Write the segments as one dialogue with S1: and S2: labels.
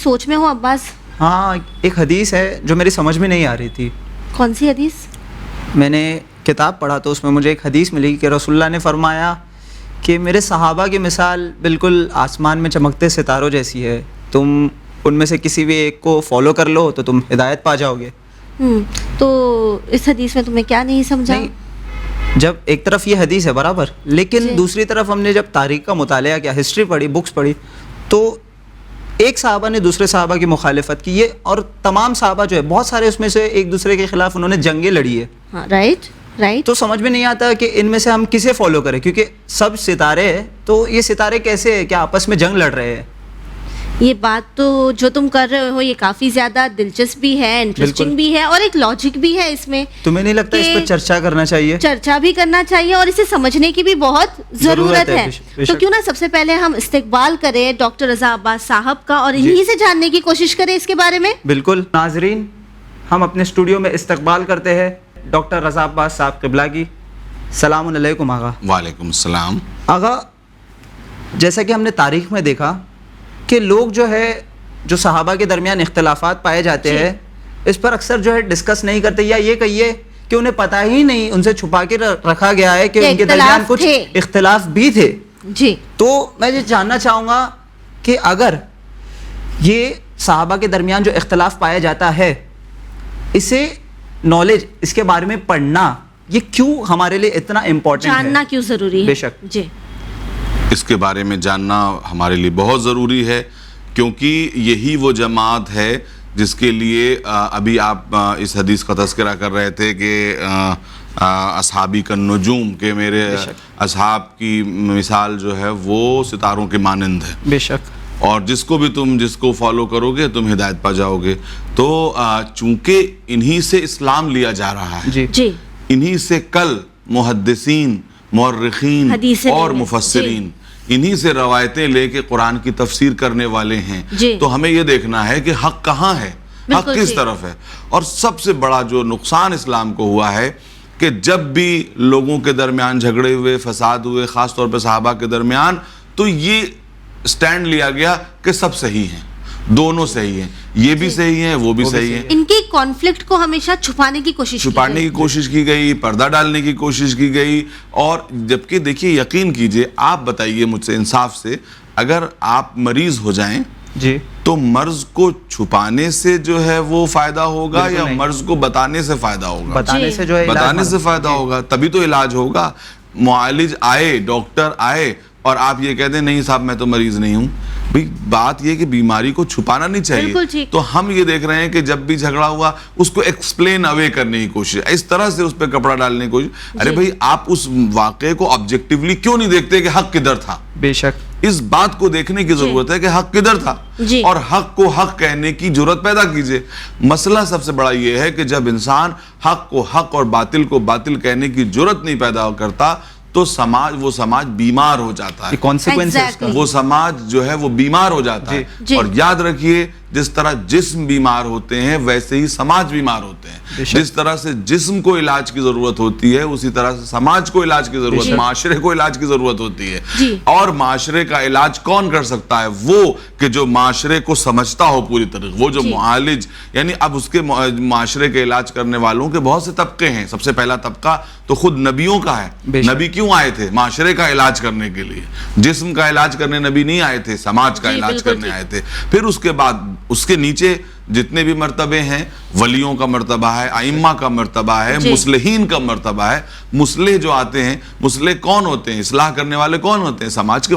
S1: سوچ میں ہو عباس؟
S2: ہاں ایک حدیث ہے جو میری سمجھ میں نہیں آ رہی تھی.
S1: کون سی حدیث؟
S2: میں نے کتاب پڑھا تو اس میں مجھے ایک حدیث ملی کہ رسول اللہ نے فرمایا کہ میرے صحابہ کی مثال بالکل آسمان میں چمکتے ستاروں جیسی ہے, تم ان میں سے کسی بھی ایک کو فالو کر لو تو تم ہدایت پا جاؤ گے.
S1: تو اس حدیث میں تمہیں کیا نہیں سمجھا؟
S2: جب ایک طرف یہ حدیث ہے برابر, لیکن دوسری طرف ہم نے جب تاریخ کا مطالعہ کیا, ہسٹری پڑھی, بکس پڑھی, تو ایک صحابہ نے دوسرے صحابہ کی مخالفت کی, یہ اور تمام صحابہ جو ہے بہت سارے اس میں سے ایک دوسرے کے خلاف انہوں نے جنگیں لڑی ہے.
S1: رائٹ.
S2: تو سمجھ میں نہیں آتا کہ ان میں سے ہم کسے فالو کریں, کیونکہ سب ستارے ہیں, تو یہ ستارے کیسے کیا آپس میں جنگ لڑ رہے ہیں؟
S1: یہ بات تو جو تم کر رہے ہو یہ کافی زیادہ دلچسپ بھی ہے, انٹرسٹنگ بھی ہے, اور ایک لاجک بھی ہے اس میں.
S2: تمہیں نہیں لگتا اس پر چرچا کرنا چاہیے؟
S1: چرچا بھی کرنا چاہیے اور اسے سمجھنے کی بھی بہت ضرورت ہے. تو کیوں نہ سب سے پہلے ہم استقبال کریں ڈاکٹر رضا عباس صاحب کا, اور انہی سے جاننے کی کوشش کریں اس کے بارے میں.
S2: بالکل. ناظرین, ہم اپنے اسٹوڈیو میں استقبال کرتے ہیں ڈاکٹر رضا عباس صاحب قبلہ کی. السلام علیکم آغا.
S3: وعلیکم السلام.
S2: آغا, جیسا کہ ہم نے تاریخ میں دیکھا کہ لوگ جو ہے جو صحابہ کے درمیان اختلافات پائے جاتے ہیں اس پر اکثر جو ہے ڈسکس نہیں کرتے, یا یہ کہیے کہ انہیں پتہ ہی نہیں, ان سے چھپا کے رکھا گیا ہے کہ ان کے درمیان کچھ اختلاف بھی تھے.
S1: جی.
S2: تو میں یہ جاننا چاہوں گا کہ اگر یہ صحابہ کے درمیان جو اختلاف پایا جاتا ہے, اسے نالج, اس کے بارے میں پڑھنا, یہ کیوں ہمارے لیے اتنا امپورٹنٹ ہے,
S1: جاننا کیوں ضروری ہے؟
S2: بے شک.
S1: جی.
S3: اس کے بارے میں جاننا ہمارے لیے بہت ضروری ہے, کیونکہ یہی وہ جماعت ہے جس کے لیے ابھی آپ اس حدیث کا تذکرہ کر رہے تھے کہ اصحابی کا نجوم, کہ میرے اصحاب کی مثال جو ہے وہ ستاروں کے مانند ہے.
S2: بے شک.
S3: اور جس کو فالو کرو گے تم ہدایت پا جاؤ گے. تو چونکہ انہی سے اسلام لیا جا رہا ہے,
S1: جی,
S3: انہی سے کل محدثین, مورخین اور مفسرین انہی سے روایتیں لے کے قرآن کی تفسیر کرنے والے ہیں. تو ہمیں یہ دیکھنا ہے کہ حق کہاں ہے, حق کس طرف ہے. اور سب سے بڑا جو نقصان اسلام کو ہوا ہے کہ جب بھی لوگوں کے درمیان جھگڑے ہوئے, فساد ہوئے, خاص طور پہ صحابہ کے درمیان, تو یہ سٹینڈ لیا گیا کہ سب صحیح ہیں, دونوں صحیح ہیں, یہ بھی صحیح ہیں, وہ بھی صحیح ہیں.
S1: ان کی کانفلکٹ کو ہمیشہ چھپانے کی کوشش کی گئی, پردہ ڈالنے کی کوشش کی گئی. اور جبکہ دیکھیے, یقین کیجئے, آپ بتائیے مجھ سے انصاف سے, اگر آپ مریض ہو جائیں
S2: جی
S3: تو مرض کو چھپانے سے جو ہے وہ فائدہ ہوگا یا مرض کو بتانے سے فائدہ ہوگا؟ بتانے سے فائدہ ہوگا, تبھی تو علاج ہوگا. معالج آئے, ڈاکٹر آئے, اور آپ یہ کہتے ہیں نہیں صاحب میں تو مریض نہیں ہوں. بھئی بات یہ کہ بیماری کو چھپانا نہیں چاہیے. تو ہم یہ دیکھ رہے ہیں کہ جب بھی جھگڑا ہوا اس کو ایکسپلین اوے کرنے کی کوشش, اس طرح سے اس پہ کپڑا ڈالنے کی کوشش. ارے بھئی آپ اس واقعے کو آبجیکٹیولی کیوں نہیں دیکھتے کہ حق کدھر تھا؟
S2: بے شک.
S3: اس بات کو دیکھنے کی ضرورت ہے کہ حق کدھر تھا, اور حق کو حق کہنے کی جرات پیدا کیجئے. مسئلہ سب سے بڑا یہ ہے کہ جب انسان حق کو حق اور باطل کو باطل کہنے کی جرات نہیں پیدا کرتا تو وہ سماج بیمار ہو جاتا ہے. وہ سماج جو ہے وہ بیمار ہو جاتا ہے. اور یاد رکھیے, جس طرح جسم بیمار ہوتے ہیں ویسے ہی سماج بیمار ہوتے ہیں. جس طرح سے جسم کو علاج کی ضرورت ہوتی ہے اسی طرح سے سماج کو علاج کی ضرورت, معاشرے کو علاج کی ضرورت ہوتی ہے. اور معاشرے کا علاج کون کر سکتا ہے؟ وہ کہ جو معاشرے کو سمجھتا ہو پوری طرح, وہ جو معالج, یعنی اب اس کے معاشرے کے علاج کرنے والوں کے بہت سے طبقے ہیں. سب سے پہلا طبقہ تو خود نبیوں کا ہے. نبی کیوں آئے تھے؟ معاشرے کا علاج کرنے کے لیے. جسم کا علاج کرنے نبی نہیں آئے تھے, سماج کا علاج کرنے آئے تھے. پھر اس کے بعد اس کے نیچے جتنے بھی مرتبے ہیں, ولیوں کا مرتبہ ہے, ائمہ کا مرتبہ ہے, مصلحین کا مرتبہ ہے. مصلح جو آتے ہیں, مصلح کون ہوتے ہیں؟ اصلاح کرنے والے کون ہوتے ہیں؟ سماج کے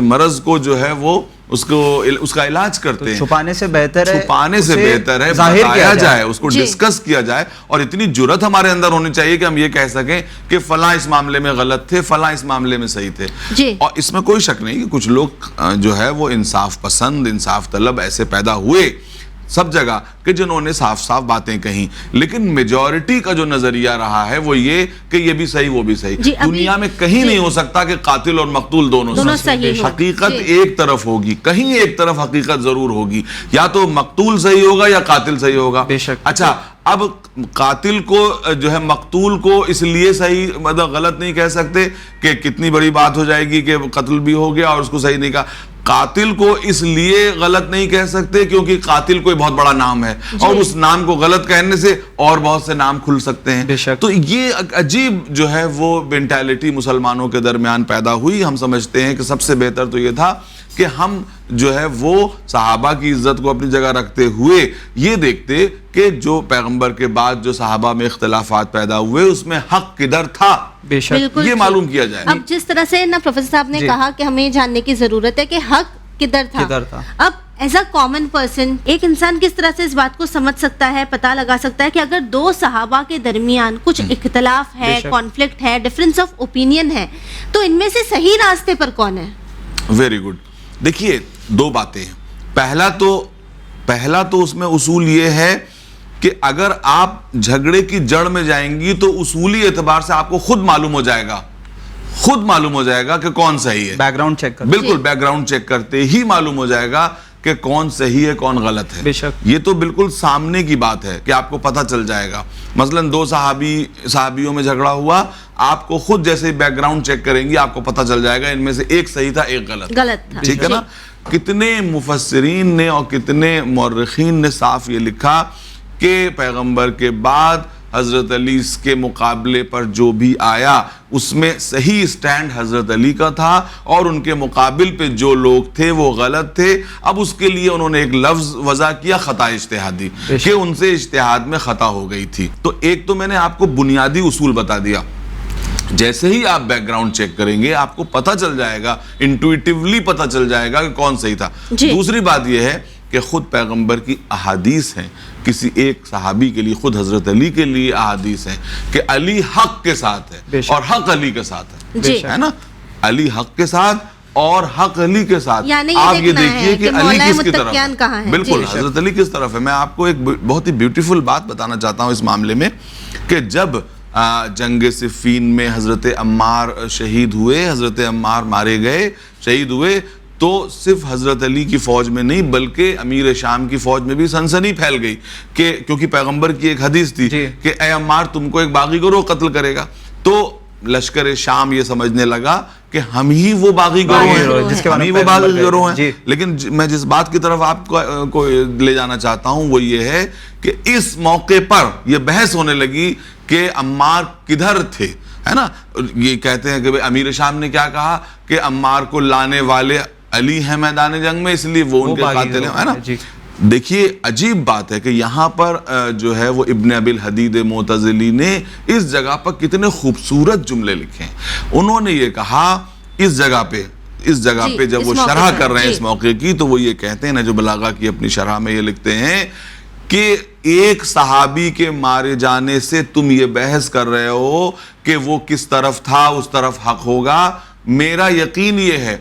S3: مرض کو جو ہے وہ اس کا علاج کرتے ہیں.
S2: چھپانے سے بہتر
S3: ہے بتایا جائے, اس کو ڈسکس کیا جائے. اور اتنی جرات ہمارے اندر ہونی چاہیے کہ ہم یہ کہہ سکیں کہ فلاں اس معاملے میں غلط تھے, فلاں اس معاملے میں صحیح تھے. اور اس میں کوئی شک نہیں کہ کچھ لوگ جو ہے وہ انصاف پسند, انصاف طلب ایسے پیدا ہوئے سب جگہ کہ جنہوں نے صاف صاف باتیں کہیں. لیکن میجورٹی کا جو نظریہ رہا ہے وہ یہ کہ یہ بھی صحیح وہ بھی صحیح. دنیا میں کہیں نہیں ہو سکتا کہ قاتل اور مقتول دونوں صحیح. حقیقت ایک طرف ہوگی, کہیں ایک طرف حقیقت ضرور ہوگی. یا تو مقتول صحیح ہوگا یا قاتل صحیح ہوگا. اچھا, اب قاتل کو جو ہے مقتول کو اس لیے صحیح مطلب غلط نہیں کہہ سکتے کہ کتنی بڑی بات ہو جائے گی کہ قتل بھی ہو گیا اور اس کو صحیح نہیں کہا.
S1: قاتل کو اس لیے غلط نہیں کہہ سکتے کیونکہ قاتل کوئی بہت بڑا نام ہے اور اس نام کو غلط کہنے سے اور بہت سے نام کھل سکتے ہیں. تو یہ عجیب جو ہے وہ مینٹالٹی مسلمانوں کے درمیان پیدا ہوئی. ہم سمجھتے ہیں کہ سب سے بہتر تو یہ تھا کہ ہم جو ہے وہ صحابہ کی عزت کو اپنی جگہ رکھتے ہوئے یہ دیکھتے کہ جو پیغمبر کے بعد جو صحابہ میں اختلافات پیدا ہوئے اس میں حق کدھر تھا, یہ معلوم کیا جائے.
S4: اب جس طرح سے نا پروفیسر صاحب نے کہا کہ ہمیں جاننے کی ضرورت ہے کہ حق کدھر تھا, اب ایز اے کامن پرسن ایک انسان کس طرح سے اس بات کو سمجھ سکتا ہے, پتہ لگا سکتا ہے کہ اگر دو صحابہ کے درمیان کچھ اختلاف ہے, کانفلکٹ ہے, ڈفرنس آف اوپینین ہے, تو ان میں سے صحیح راستے پر کون ہے؟
S1: Very good. دیکھیے دو باتیں ہیں. پہلا تو اس میں اصول یہ ہے کہ اگر آپ جھگڑے کی جڑ میں جائیں گی تو اصولی اعتبار سے آپ کو خود معلوم ہو جائے گا کہ کون صحیح ہے.
S2: بیک گراؤنڈ چیک
S1: بالکل بیک گراؤنڈ چیک کرتے ہی معلوم ہو جائے گا کہ کون صحیح ہے کون غلط ہے. یہ تو بالکل سامنے کی بات ہے کہ آپ کو پتہ چل جائے گا. مثلا دو صحابیوں میں جھگڑا ہوا, آپ کو خود جیسے بیک گراؤنڈ چیک کریں گی آپ کو پتہ چل جائے گا ان میں سے ایک صحیح تھا ایک غلط
S4: تھا.
S1: ٹھیک ہے نا. کتنے مفسرین نے اور کتنے مورخین نے صاف یہ لکھا کہ پیغمبر کے بعد حضرت علی کے مقابلے پر جو بھی آیا اس میں صحیح سٹینڈ حضرت علی کا تھا اور ان کے مقابل پہ جو لوگ تھے وہ غلط تھے. اب اس کے لیے انہوں نے ایک لفظ وضع کیا خطا اجتہادی, کہ ان سے اجتہاد میں خطا ہو گئی تھی. تو ایک تو میں نے آپ کو بنیادی اصول بتا دیا, جیسے ہی آپ بیک گراؤنڈ چیک کریں گے آپ کو پتہ چل جائے گا, انٹویٹیولی پتہ چل جائے گا کہ کون صحیح تھا. دوسری بات یہ ہے کہ خود پیغمبر کی احادیث ہیں, کسی ایک صحابی کے لیے, خود حضرت علی کے لیے احادیث ہیں کہ علی حق کے ساتھ ہے اور حق علی کے ساتھ ہے نا. علی حق کے ساتھ اور حق علی کے ساتھ. آپ یہ دیکھیے کہ علی کس کی طرف ہے. بالکل حضرت علی کس طرف ہے. میں آپ کو ایک بہت ہی بیوٹیفل بات بتانا چاہتا ہوں اس معاملے میں کہ جب جنگ صفین میں حضرت عمار شہید ہوئے, حضرت عمار مارے گئے, شہید ہوئے, تو صرف حضرت علی کی فوج میں نہیں بلکہ امیر شام کی فوج میں بھی سنسنی پھیل گئی کہ کیونکہ پیغمبر کی ایک حدیث تھی کہ اے عمار تم کو ایک باغی گروہ قتل کرے گا. تو لشکر شام یہ سمجھنے لگا کہ ہم ہی وہ باغی گروہ ہیں. لیکن میں جس بات کی طرف آپ کو لے جانا چاہتا ہوں وہ یہ ہے کہ اس موقع پر یہ بحث ہونے لگی کہ عمار کدھر تھے, ہے نا. یہ کہتے ہیں کہ امیر شام نے کیا کہا کہ عمار کو لانے والے علی ہیں میدان جنگ میں, اس لیے وہ ان کے قاتل ہیں, ہے نا. دیکھیے عجیب بات ہے کہ یہاں پر جو ہے وہ ابن ابی الحدید معتزلی نے اس جگہ پر کتنے خوبصورت جملے لکھے ہیں. انہوں نے یہ کہا اس جگہ پہ جب وہ شرح کر رہے ہیں اس موقع کی, تو وہ یہ کہتے ہیں نہج بلاغہ کی اپنی شرح میں یہ لکھتے ہیں کہ ایک صحابی کے مارے جانے سے تم یہ بحث کر رہے ہو کہ وہ کس طرف تھا, اس طرف حق ہوگا. میرا یقین یہ ہے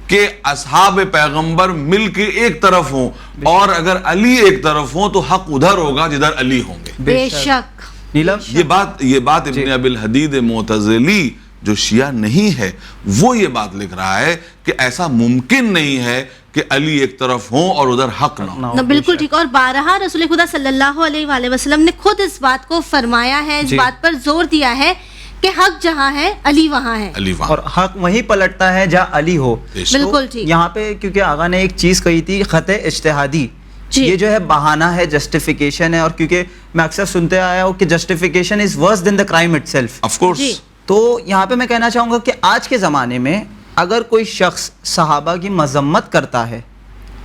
S1: کہ اصحاب پیغمبر مل کے ایک طرف ہوں اور اگر علی ایک طرف ہوں تو حق ادھر ہوگا جدھر علی ہوں گے.
S4: بے شک.
S1: یہ بات ابن ابی الحدید معتزلی جو شیعہ نہیں ہے وہ یہ بات لکھ رہا ہے کہ ایسا ممکن نہیں ہے کہ علی ایک طرف ہوں اور ادھر حق نہ ہو.
S4: بالکل ٹھیک. اور بارہا رسول خدا صلی اللہ علیہ وآلہ وسلم نے خود اس بات کو فرمایا ہے, اس بات پر زور دیا ہے کہ حق جہاں ہے علی وہاں ہے,
S2: اور حق وہیں پلٹتا ہے جہاں علی ہو.
S4: بالکل ٹھیک.
S2: یہاں پہ کیونکہ آغا نے ایک چیز کہی تھی خطا اجتہادی, یہ جو ہے بہانہ ہے, جسٹیفیکیشن ہے, اور کیونکہ میں اکثر سنتے آیا ہوں کہ justification is worse than the crime itself.
S1: Of course.
S2: تو یہاں پہ میں کہنا چاہوں گا کہ آج کے زمانے میں اگر کوئی شخص صحابہ کی مذمت کرتا ہے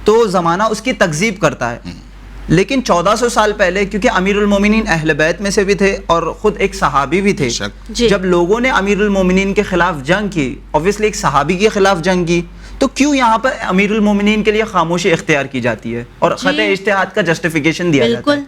S2: تو زمانہ اس کی تکذیب کرتا ہے, لیکن 1400 سال پہلے کیونکہ امیر المومنین اہل بیت میں سے بھی تھے اور خود ایک صحابی بھی تھے, جب لوگوں نے امیر المومنین کے خلاف جنگ کی, اوبویسلی ایک صحابی کے خلاف جنگ کی, تو کیوں یہاں پر امیر المومنین کے لیے خاموشی اختیار کی جاتی ہے اور خطا اجتہاد کا جسٹیفیکیشن دیا جاتا ہے؟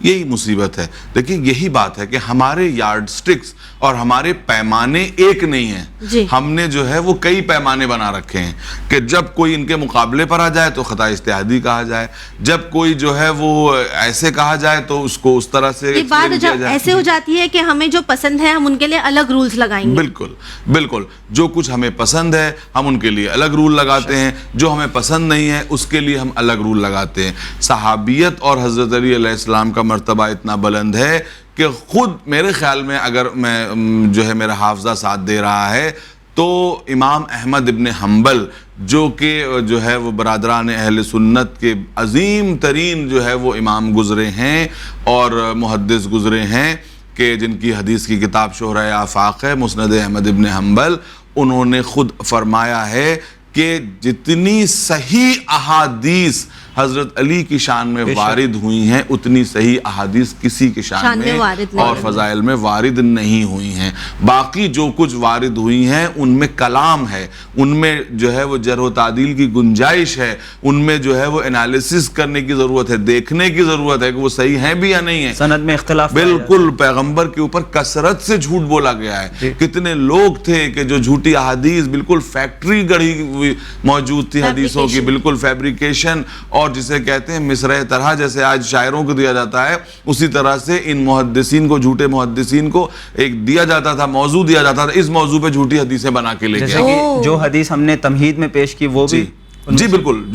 S1: یہی مصیبت ہے. دیکھیں یہی بات ہے کہ ہمارے یارڈ سٹکس اور ہمارے پیمانے ایک نہیں ہیں. ہم نے جو ہے وہ کئی پیمانے بنا رکھے ہیں کہ جب کوئی ان کے مقابلے پر آ جائے تو خطا اجتہادی کہا جائے, جب کوئی جو ہے وہ ایسے کہا جائے تو اس کو اس طرح سے.
S4: یہ بات ایسے ہو جاتی ہے کہ ہمیں جو پسند ہے ہم ان کے لیے الگ رولز لگائیں گے.
S1: بالکل بالکل. جو کچھ ہمیں پسند ہے ہم ان کے لیے الگ رول لگاتے ہیں, جو ہمیں پسند نہیں ہے اس کے لیے ہم الگ رول لگاتے ہیں. صحابیت اور حضرت علی علیہ السلام کا مرتبہ اتنا بلند ہے کہ خود میرے خیال میں اگر میں جو ہے میرا حافظہ ساتھ دے رہا ہے تو امام احمد ابن حنبل جو کہ جو ہے وہ برادران اہل سنت کے عظیم ترین جو ہے وہ امام گزرے ہیں اور محدث گزرے ہیں کہ جن کی حدیث کی کتاب شہرۂ آفاق ہے، مسند احمد ابن حنبل، انہوں نے خود فرمایا ہے کہ جتنی صحیح احادیث حضرت علی کی شان میں وارد ہوئی ہیں اتنی صحیح احادیث کسی کے شان میں اور فضائل میں وارد نہیں ہوئی ہیں. باقی جو کچھ وارد ہوئی ہیں ان میں کلام ہے، ان میں جو ہے وہ جرح و تعدیل کی گنجائش ہے، ان میں جو ہے وہ انالیسس کرنے کی ضرورت ہے، دیکھنے کی ضرورت ہے کہ وہ صحیح ہیں بھی یا نہیں ہیں.
S2: سند میں اختلاف
S1: بالکل پیغمبر کے اوپر کثرت سے جھوٹ بولا گیا ہے. کتنے لوگ تھے کہ جو جھوٹی احادیث بالکل فیکٹری گڑھی ہوئی موجود تھی حدیثوں کی، بالکل فیبریکیشن، اور جسے کہتے ہیں مصرع طرح، جیسے آج شاعروں کو دیا جاتا ہے اسی طرح سے ان محدثین کو، جھوٹے محدثین کو ایک دیا جاتا تھا، موضوع دیا جاتا تھا، اس موضوع پہ جھوٹی حدیثیں بنا کے لے
S2: جیسے کہ جو حدیث ہم نے تمہید میں پیش کی وہ بھی
S1: جی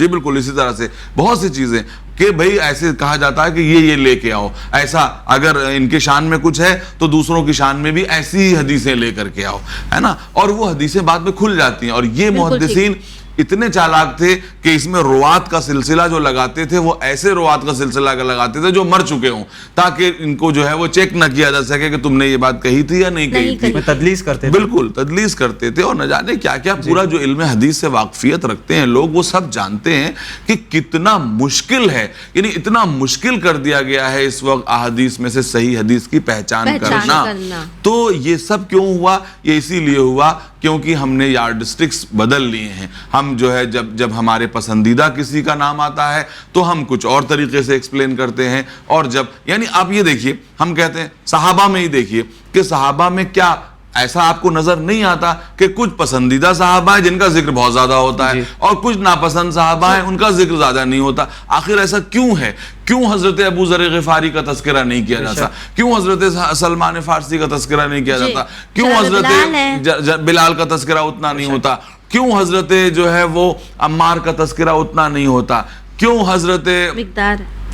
S1: بالکل اسی طرح سے بہت سی چیزیں کہ بھئی ایسے کہا جاتا ہے کہ یہ لے کے آؤ، ایسا اگر ان کے شان میں کچھ ہے تو دوسروں کی شان میں بھی ایسی حدیثیں لے کر کے آؤ، ہے نا. اور وہ حدیثیں بعد میں کھل جاتی ہیں. اور یہ محدثین اتنے چالاک تھے کہ اس میں روات کا سلسلہ جو لگاتے تھے وہ ایسے روات کا سلسلہ لگاتے تھے جو مر چکے ہوں، تاکہ ان کو جو ہے وہ چیک نہ کیا جا سکے کہ تم نے یہ بات کہی تھی یا نہیں کہی تھی.
S2: تدلیس کرتے تھے،
S1: بالکل تدلیس کرتے تھے. اور نہ جانے کیا کیا پورا جو علم حدیث سے واقفیت رکھتے ہیں لوگ، وہ سب جانتے ہیں کہ کتنا مشکل ہے، یعنی اتنا مشکل کر دیا گیا ہے اس وقت احادیث میں سے صحیح حدیث کی پہچان کرنا. تو یہ سب کیوں ہوا؟ یہ اسی لیے ہوا کیونکہ ہم نے یارڈ سٹکس بدل لیے ہیں. ہم جو ہے جب ہمارے پسندیدہ کسی کا نام آتا ہے تو ہم کچھ اور طریقے سے ایکسپلین کرتے ہیں، اور جب یعنی آپ یہ دیکھیے، ہم کہتے ہیں صحابہ میں ہی دیکھیے کہ صحابہ میں کیا ایسا آپ کو نظر نہیں آتا کہ کچھ پسندیدہ صحابہ ہیں جن کا ذکر بہت زیادہ ہوتا ہے اور کچھ ناپسند صحابہ ہیں ان کا ذکر زیادہ نہیں ہوتا؟ آخر ایسا کیوں ہے؟ کیوں حضرت ابو ذر غفاری کا تذکرہ نہیں کیا جاتا؟ کیوں حضرت سلمان فارسی کا تذکرہ نہیں کیا جاتا؟ کیوں حضرت بلال کا تذکرہ اتنا نہیں ہوتا؟ کیوں حضرت جو ہے وہ عمار کا تذکرہ اتنا نہیں ہوتا؟ کیوں حضرت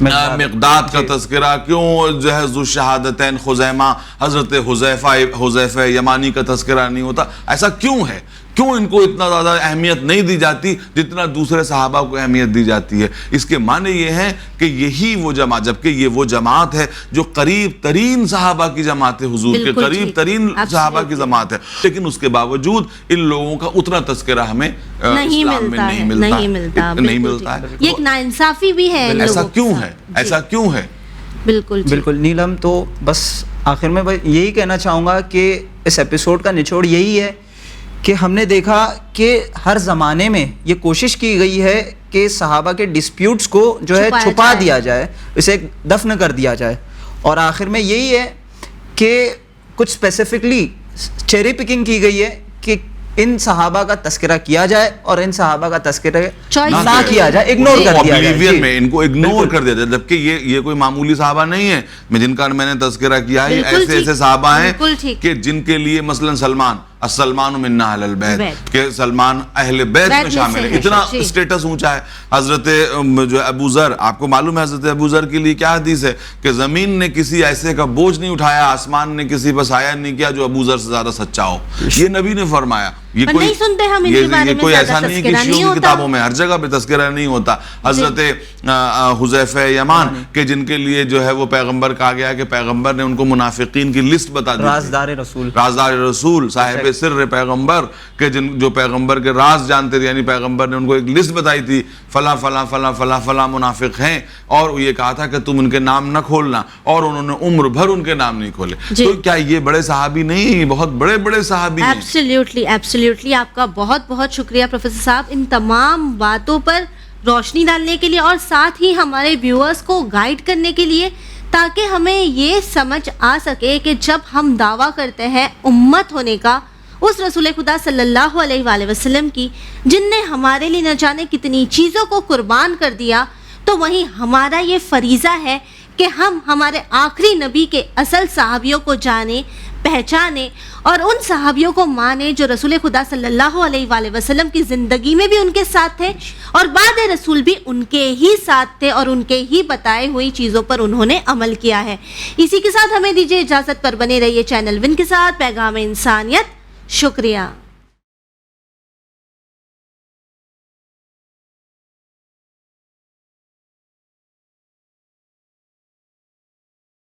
S1: مقداد کا تذکرہ، کیوں جو ہے ذو شہادتین خزیمہ حضرت حذیفہ یمانی کا تذکرہ نہیں ہوتا؟ ایسا کیوں ہے؟ کیوں ان کو اتنا زیادہ اہمیت نہیں دی جاتی جتنا دوسرے صحابہ کو اہمیت دی جاتی ہے؟ اس کے معنی یہ ہے کہ یہی وہ جماعت، جبکہ یہ وہ جماعت ہے جو قریب ترین صحابہ کی جماعت ہے، حضور کے قریب ترین صحابہ کی جماعت ہے، لیکن اس کے باوجود ان لوگوں کا اتنا تذکرہ ہمیں
S4: نہیں ملتا ہے. یہ ایک ناانصافی بھی ہے.
S1: ایسا کیوں ہے؟ ایسا کیوں ہے؟
S2: بالکل نیلم. تو بس آخر میں یہی کہنا چاہوں گا کہ اس ایپیسوڈ کا نچوڑ یہی ہے کہ ہم نے دیکھا کہ ہر زمانے میں یہ کوشش کی گئی ہے کہ صحابہ کے ڈسپیوٹس کو جو ہے چھپا دیا جائے، اسے دفن کر دیا جائے. اور آخر میں یہی ہے کہ کچھ اسپیسیفکلی چیری پکنگ کی گئی ہے کہ ان صحابہ کا تذکرہ کیا جائے اور ان صحابہ کا تذکرہ نہ کیا جائے، اگنور کر دیا جائے،
S1: میں ان کو اگنور کر دیا جائے. جبکہ یہ کوئی معمولی صحابہ نہیں ہے میں جن کا میں نے تذکرہ کیا ہے. ایسے صحابہ ہیں کہ جن کے لیے مثلا سلمان منا اہل البیت کہ سلمان اہل بیت میں شامل ہے، اتنا اسٹیٹس اونچا ہے. حضرت جو ابو ذر، آپ کو معلوم ہے حضرت ابو ذر کے لیے کیا حدیث ہے کہ زمین نے کسی ایسے کا بوجھ نہیں اٹھایا، آسمان نے کسی پر سایہ نہیں کیا جو ابو ذر سے زیادہ سچا ہو. یہ نبی نے فرمایا. یہ کوئی ایسا نہیں ہے کہ شیعوں کی کتابوں میں ہر جگہ پہ تذکرہ نہیں ہوتا. حضرت حذیفہ یمان کہ جن کے لیے جو ہے وہ پیغمبر کہا گیا کہ پیغمبر نے ان کو منافقین کی لسٹ بتا دی، رازدار رسول، صاحب سر پیغمبر کہ جو پیغمبر کے راز جانتے تھے، یعنی پیغمبر نے ان کو ایک لسٹ بتائی تھی، فلاں فلاں فلاں فلاں فلاں منافق ہیں، اور یہ کہا تھا کہ تم ان کے نام نہ کھولنا، اور انہوں نے عمر بھر ان کے نام نہیں کھولے. تو کیا یہ بڑے صحابی نہیں؟ بہت بڑے بڑے صحابی ہیں.
S4: ایبسلیوٹلی. آپ کا بہت بہت شکریہ پروفیسر صاحب ان تمام باتوں پر روشنی ڈالنے کے لیے اور ساتھ ہی ہمارے ویورز کو گائیڈ کرنے کے لیے، تاکہ ہمیں یہ سمجھ آ سکے کہ جب ہم دعویٰ کرتے ہیں امت ہونے کا اس رسول خدا صلی اللہ علیہ وآلہ وسلم کی، جن نے ہمارے لیے نہ جانے کتنی چیزوں کو قربان کر دیا، تو وہیں ہمارا یہ فریضہ ہے کہ ہم ہمارے آخری نبی کے اصل صحابیوں کو جانیں، پہچانے اور ان صحابیوں کو مانے جو رسول خدا صلی اللہ علیہ وآلہ وسلم کی زندگی میں بھی ان کے ساتھ تھے اور بعد رسول بھی ان کے ہی ساتھ تھے اور ان کے ہی بتائے ہوئی چیزوں پر انہوں نے عمل کیا ہے. اسی کے ساتھ ہمیں دیجیے اجازت پر بنے رہیے چینل ون کے ساتھ پیغام انسانیت. شکریہ.